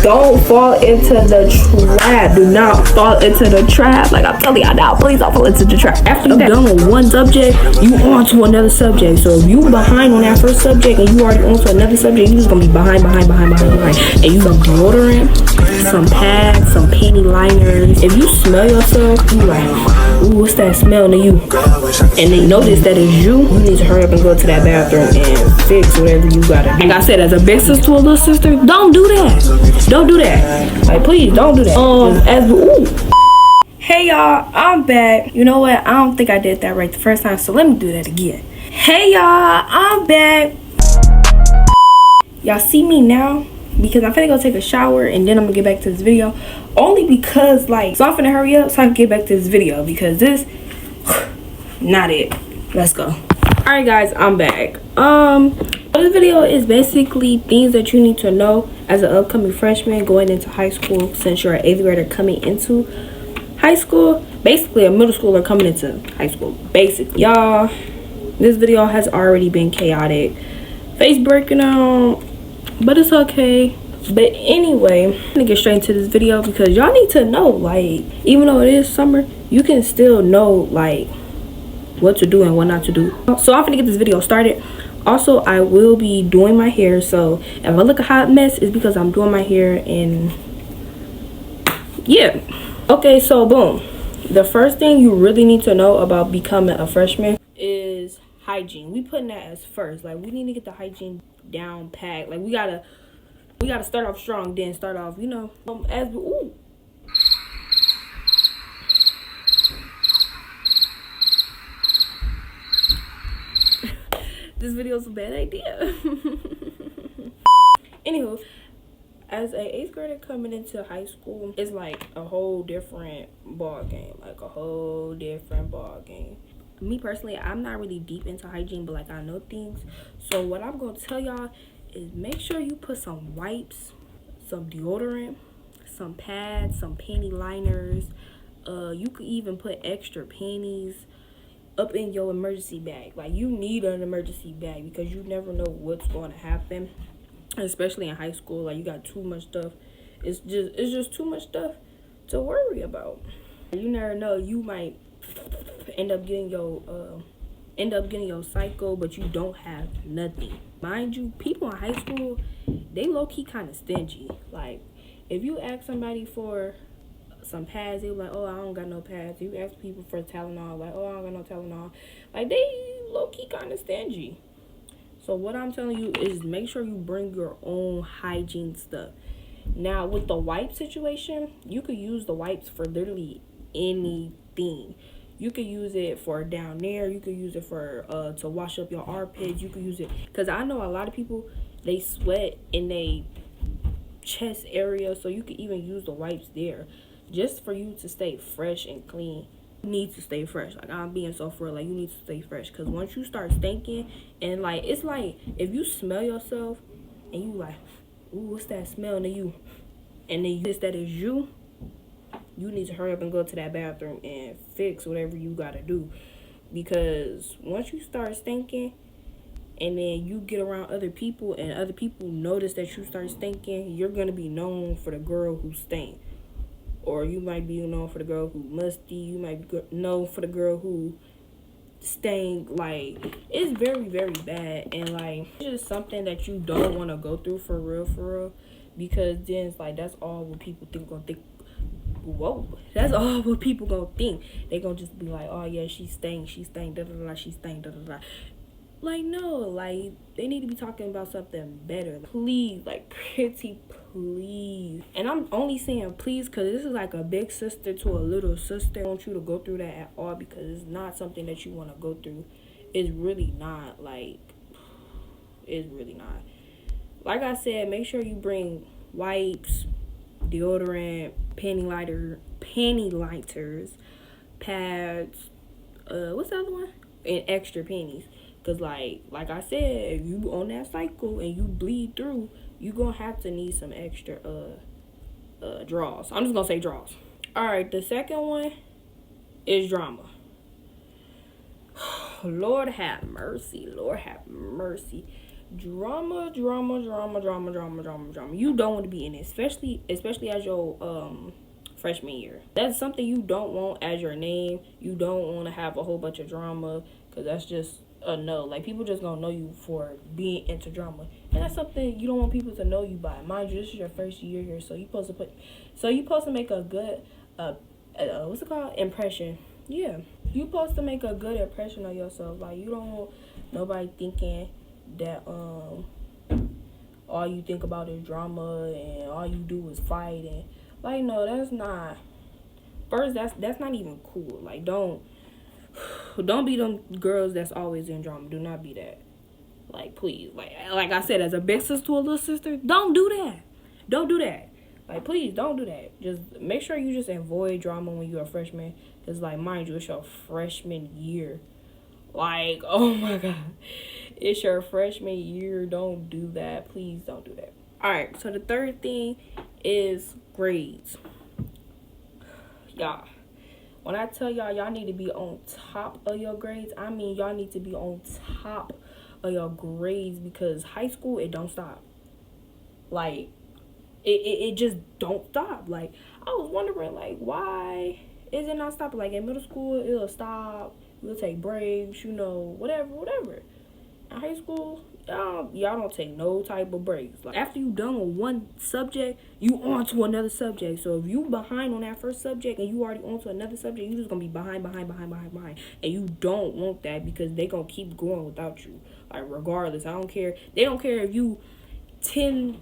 Don't fall into the trap. Do not fall into the trap. Like I'm telling y'all now, please don't fall into the trap. After you're done with one subject, you on to another subject. So if you behind on that first subject and you already on to another subject, you just gonna be behind. And you gonna deodorant, some pads, some panty liners. If you smell yourself, you like, ooh, what's that smell to you? And they notice that it's you need to hurry up and go to that bathroom and fix whatever you gotta do. Like I said, as a big sister to a little sister, don't do that. Don't do that. Like, please, don't do that. Hey y'all, I'm back. You know what? I don't think I did that right the first time, so let me do that again. Hey y'all, I'm back. Y'all see me now? Because I'm finna go take a shower and then I'm gonna get back to this video. Only because, like, so I'm finna hurry up so I can get back to this video because this, not it. Let's go. Alright guys, I'm back. This video is basically things that you need to know as an upcoming freshman going into high school, since you're an 8th grader coming into high school. Basically a middle schooler coming into high school. Basically, y'all, this video has already been chaotic. Face breaking out, but it's okay. But anyway, I'm gonna get straight into this video because y'all need to know, like, even though it is summer, you can still know, like, what to do and what not to do. So I'm gonna get this video started. Also, I will be doing my hair, so if I look a hot mess, it's because I'm doing my hair. And yeah, okay, so boom, the first thing you really need to know about becoming a freshman is hygiene. We putting that as first. Like, we need to get the hygiene down pat. Like, we gotta start off strong, then start off, you know, this video is a bad idea. Anywho, as a 8th grader coming into high school, it's like a whole different ball game. Me personally, I'm not really deep into hygiene, but like, I know things. So what I'm gonna tell y'all is make sure you put some wipes, some deodorant, some pads, some panty liners. You could even put extra panties up in your emergency bag. Like, you need an emergency bag because you never know what's going to happen, especially in high school. Like, you got too much stuff. It's just too much stuff to worry about. You never know, you might end up getting your cycle, but you don't have nothing. Mind you, people in high school, they low-key kind of stingy. Like, if you ask somebody for some pads, they were like, oh, I don't got no pads. You ask people for Tylenol, like, oh, I don't got no Tylenol. Like, they low-key kind of stingy. So what I'm telling you is make sure you bring your own hygiene stuff. Now, with the wipe situation, you could use the wipes for literally anything. You could use it for down there. You could use it for to wash up your armpits. You could use it because I know a lot of people, they sweat in their chest area, so you could even use the wipes there. Just for you to stay fresh and clean. You need to stay fresh. Like, I'm being so for real. Like, you need to stay fresh. Because once you start stinking, and, like, it's like, if you smell yourself, and you like, ooh, what's that smell to you? And then you notice that is you need to hurry up and go to that bathroom and fix whatever you got to do. Because once you start stinking, and then you get around other people, and other people notice that you start stinking, you're going to be known for the girl who stank. Or you might be known for the girl who musty. You might be known for the girl who stank. Like, it's very, very bad. And, like, it's just something that you don't want to go through for real. Because then it's like, that's all what people gonna think. Whoa. That's all what people gonna think. They gonna just be like, oh, yeah, she stank, da-da-da, she stank, da-da-da. Like, no, like, they need to be talking about something better. Please, like, pretty please. And I'm only saying please because this is like a big sister to a little sister. I don't want you to go through that at all because it's not something that you want to go through. It's really not. Like, it's really not. Like I said, make sure you bring wipes, deodorant, panty lighters, pads, what's the other one? And extra panties. Because, like I said, if you on that cycle and you bleed through, you gonna have to need some extra draws. I'm just gonna say draws. Alright, the second one is drama. Lord have mercy. Drama. You don't want to be in it, especially as your freshman year. That's something you don't want as your name. You don't want to have a whole bunch of drama, because that's just a no. Like, people just gonna know you for being into drama, and that's something you don't want people to know you by. Mind you, this is your first year here, so you supposed to make a good what's it called, impression. Yeah, you supposed to make a good impression of yourself. Like, you don't want nobody thinking that all you think about is drama and all you do is fight, and like, no, that's not. First, that's not even cool. Like, don't be them girls that's always in drama. Do not be that. Like, please, like I said, as a big sister to a little sister, don't do that. Don't do that. Like, please, don't do that. Just make sure you just avoid drama when you're a freshman. Because, like, mind you, it's your freshman year. Like, oh my God. It's your freshman year. Don't do that. Please don't do that. Alright, so the third thing is grades. Y'all, when I tell y'all need to be on top of your grades, I mean y'all need to be on top of your grades, because high school, it don't stop. Like, it just don't stop. Like, I was wondering, like, why is it not stopping? Like, in middle school, it'll stop. We'll take breaks, whatever. In high school, y'all don't take no type of breaks. Like, after you done with one subject, you on to another subject. So if you behind on that first subject and you already on to another subject, you just gonna be behind. And you don't want that, because they gonna keep going without you. Like, regardless, I don't care. They don't care if you 10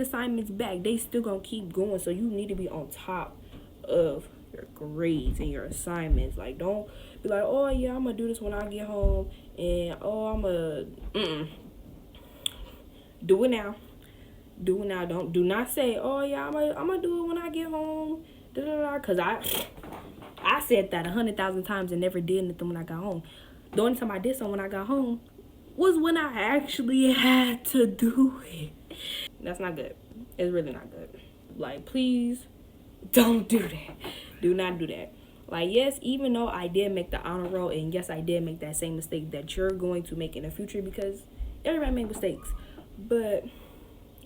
assignments back, they still gonna keep going. So you need to be on top of your grades and your assignments. Like, don't be like, oh yeah, I'm gonna do this when I get home, and oh, I'm gonna do it now. Do not say, oh yeah, I'm gonna do it when I get home, because I said that 100,000 times and never did anything when I got home. The only time I did something when I got home was when I actually had to do it. That's not good. It's really not good. Like, please don't do that. Do not do that. Like, yes, even though I did make the honor roll, and yes, I did make that same mistake that you're going to make in the future, because everybody make mistakes, but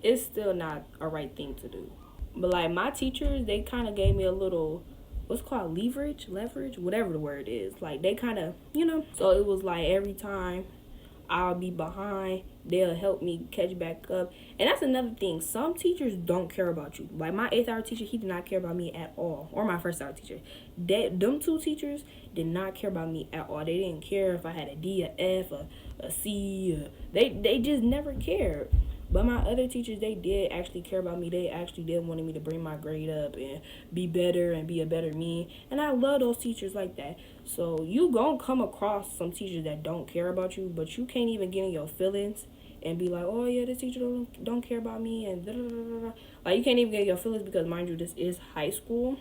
it's still not a right thing to do. But, like, my teachers, they kind of gave me a little, what's called leverage, whatever the word is. Like, they kind of, so it was like every time I'll be behind, they'll help me catch back up. And that's another thing. Some teachers don't care about you. Like, my 8th hour teacher, he did not care about me at all. Or my 1st hour teacher. Them two teachers did not care about me at all. They didn't care if I had a D, a F, a C. They just never cared. But my other teachers, they did actually care about me. They actually did wanted me to bring my grade up and be better and be a better me. And I love those teachers like that. So you gonna come across some teachers that don't care about you, but you can't even get in your feelings and be like, oh yeah, this teacher don't care about me, and like, you can't even get in your feelings, because mind you, this is high school,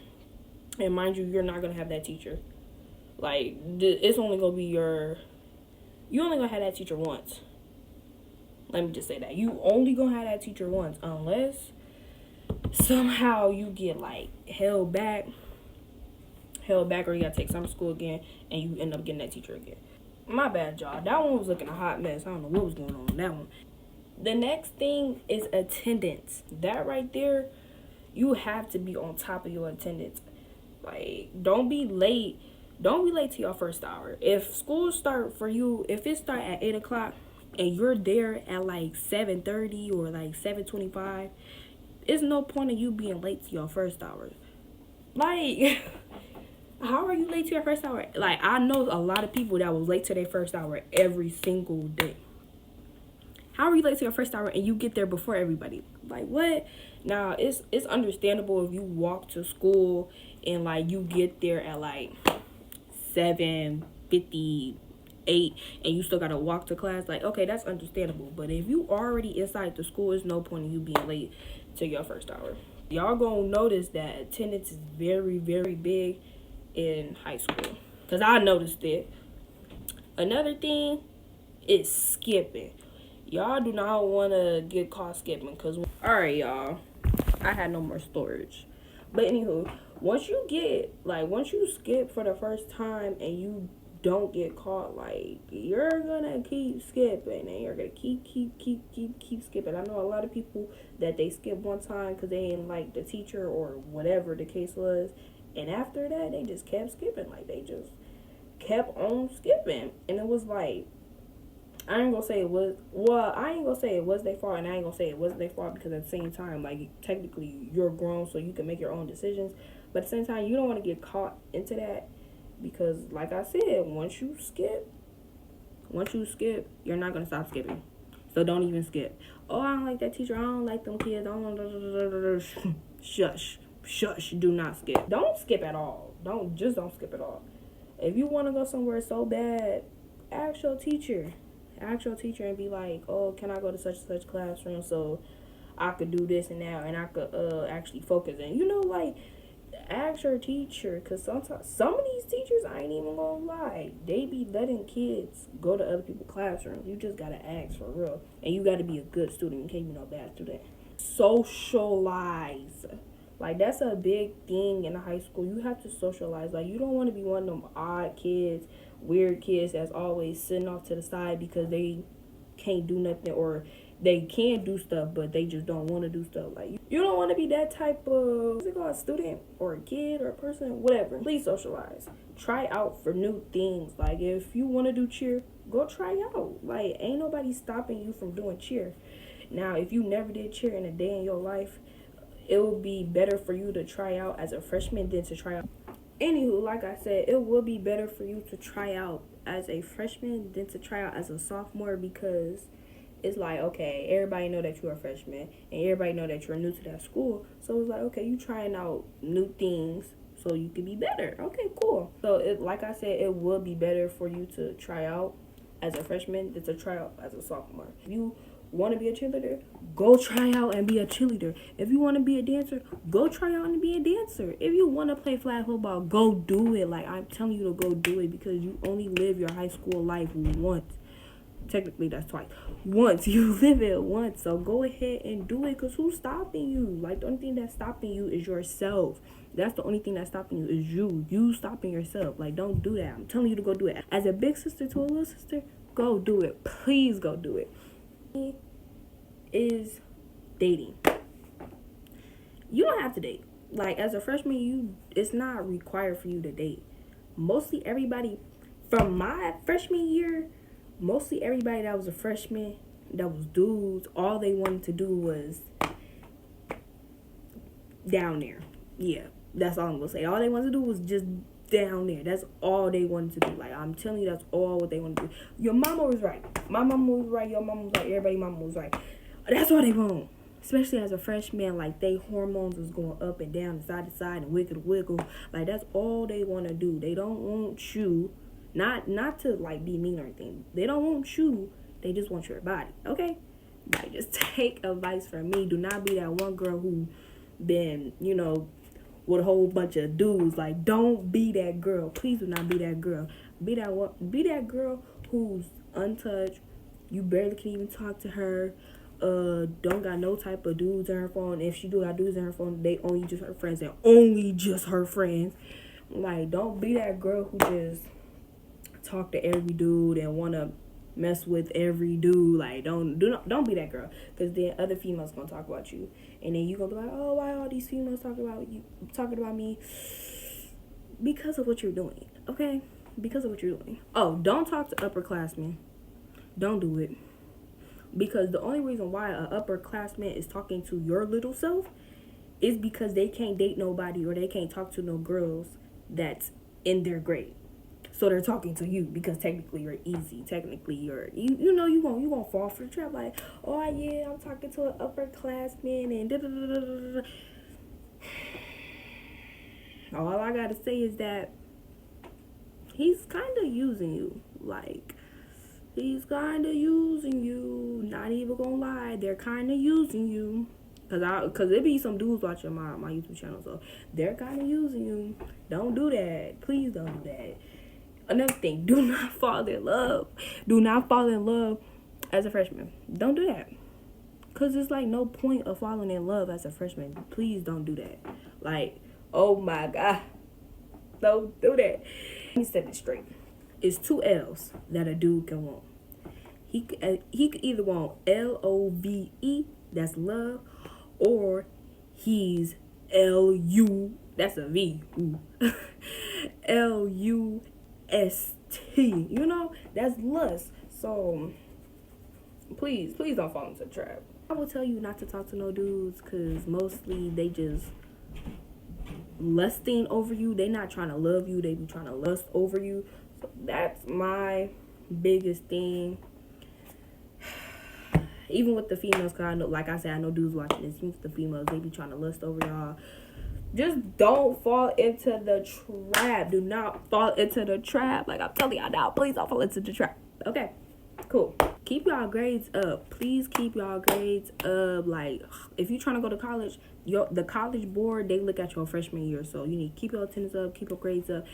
and mind you, you're not gonna have that teacher. Like, it's only gonna be you only gonna have that teacher once. Let me just say that. You only gonna have that teacher once, unless somehow you get, like, held back, or you gotta take summer school again, and you end up getting that teacher again. My bad, y'all. That one was looking a hot mess. I don't know what was going on with that one. The next thing is attendance. That right there, you have to be on top of your attendance. Like, don't be late. Don't be late to your first hour. If school start for you, if it start at 8 o'clock, and you're there at like 7:30 or like 7:25, it's no point in you being late to your first hour. Like, how are you late to your first hour? Like, I know a lot of people that was late to their first hour every single day. How are you late to your first hour and you get there before everybody? Like, what? Now, it's understandable if you walk to school and, like, you get there at like 7:58 and you still gotta walk to class. Like, okay, that's understandable. But if you already inside the school, there's no point in you being late to your first hour. Y'all gonna notice that attendance is very, very big in high school, because I noticed it. Another thing is skipping. Y'all do not want to get caught skipping, because alright, y'all, I had no more storage. But anywho, once you skip for the first time and you don't get caught. Like, you're gonna keep skipping, and you're gonna keep skipping. I know a lot of people that they skip one time because they didn't like the teacher or whatever the case was, and after that they just kept skipping. Like, they just kept on skipping, and it was like, I ain't gonna say it was, well, I ain't gonna say it was their fault, and I ain't gonna say it wasn't their fault, because at the same time, like, technically you're grown, so you can make your own decisions, but at the same time, you don't want to get caught into that, because like I said, once you skip, you're not gonna stop skipping. So don't even skip. Oh, I don't like that teacher, I don't like them kids, I don't shush, do not skip. Don't skip at all. Don't skip at all. If you want to go somewhere so bad, ask your teacher and be like, oh, can I go to such and such classroom so I could do this and that, and I could actually focus. And like, ask your teacher, because sometimes some of these teachers, I ain't even gonna lie, they be letting kids go to other people's classrooms. You just gotta ask for real, and you gotta be a good student. You can't be no bad student. Socialize. Like, that's a big thing in high school. You have to socialize. Like, you don't want to be one of them odd kids, weird kids that's always sitting off to the side because they can't do nothing, or they can do stuff but they just don't want to do stuff. Like, you don't want to be that type of, what's it called, student or a kid or a person, whatever. Please socialize. Try out for new things. Like, if you want to do cheer, go try out. Like, ain't nobody stopping you from doing cheer. Now, if you never did cheer in a day in your life, it would be better for you to try out as a freshman than to try out. Anywho, like I said, it would be better for you to try out as a freshman than to try out as a sophomore, because it's like, okay, everybody know that you're a freshman and everybody know that you're new to that school. So it's like, okay, you trying out new things so you can be better. Okay, cool. So like I said, it would be better for you to try out as a freshman than to try out as a sophomore. If you want to be a cheerleader, go try out and be a cheerleader. If you want to be a dancer, go try out and be a dancer. If you want to play flag football, go do it. Like, I'm telling you to go do it, because you only live your high school life once. Technically, that's twice. Once. You live it once. So go ahead and do it, because who's stopping you? Like, the only thing that's stopping you is yourself. That's the only thing that's stopping you is you. You stopping yourself. Like, don't do that. I'm telling you to go do it. As a big sister to a little sister, go do it. Please go do it. Is dating. You don't have to date. Like, as a freshman, it's not required for you to date. Mostly everybody from my freshman year, mostly everybody that was a freshman, that was dudes, all they wanted to do was down there. Yeah, that's all I'm gonna say. All they wanted to do was just down there. That's all they wanted to do. Like, I'm telling you, that's all what they want to do. Your mama was right. My mama was right. Your mama was right. Everybody's mama was right. That's all they want. Especially as a freshman, like, they hormones is going up and down, side to side, and wiggle to wiggle. Like, that's all they want to do. They don't want you, not to, like, be mean or anything. They don't want you. They just want your body, okay? Like, just take advice from me. Do not be that one girl who been, with a whole bunch of dudes. Like, don't be that girl. Please do not be that girl. Be that girl who's untouched. You barely can even talk to her. Don't got no type of dudes in her phone. If she do got dudes in her phone, they only just her friends, and only just her friends. Like, don't be that girl who just talk to every dude and wanna mess with every dude. Like, don't be that girl, because then other females gonna talk about you, and then you gonna be like, oh, why all these females talking about me? Because of what you're doing, okay? Because of what you're doing. Oh, don't talk to upperclassmen. Don't do it. Because the only reason why an upperclassman is talking to your little self is because they can't date nobody, or they can't talk to no girls that's in their grade. So they're talking to you because technically you're easy. Technically you won't fall for the trap. Like, oh yeah, I'm talking to an upperclassman and da-da-da-da-da-da. All I gotta say is that he's kind of using you. Like, he's kind of using you. Not even gonna lie, they're kind of using you. Cause there be some dudes watching my YouTube channel, so they're kind of using you. Don't do that. Please don't do that. Another thing, do not fall in love. Do not fall in love as a freshman. Don't do that. Cause it's like no point of falling in love as a freshman. Please don't do that. Like, oh my God, don't do that. Let me set it straight. It's two L's that a dude can want. He could either want LOVE, that's love, or he's LU, that's a V, LUST, you know, that's lust. So please don't fall into the trap. I will tell you not to talk to no dudes, because mostly they just lusting over you. They not trying to love you, they be trying to lust over you. So that's my biggest thing. Even with the females, because I know, like I said, I know dudes watching this. Even with the females, they be trying to lust over y'all. Just don't fall into the trap. Do not fall into the trap. Like I'm telling y'all now, please don't fall into the trap. Okay, cool. Keep y'all grades up. Please keep y'all grades up. Like, if you're trying to go to college, the college board, they look at your freshman year. So you need to keep your attendance up, keep your grades up.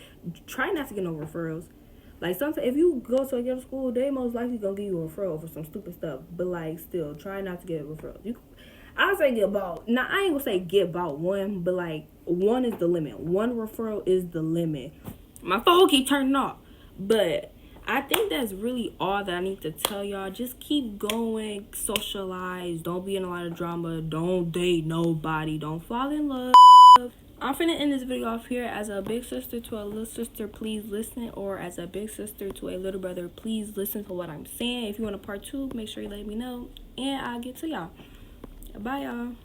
Try not to get no referrals. Like, sometimes if you go to a school, they most likely gonna give you a referral for some stupid stuff. But like, still, try not to get referrals. I'll say get about, now I ain't gonna say get about one, but like, one is the limit. One referral is the limit. My phone keep turning off. But I think that's really all that I need to tell y'all. Just keep going, socialize, don't be in a lot of drama, don't date nobody, don't fall in love. I'm finna end this video off here. As a big sister to a little sister, please listen. Or as a big sister to a little brother, please listen to what I'm saying. If you want a part 2, make sure you let me know. And I'll get to y'all. Bye, y'all.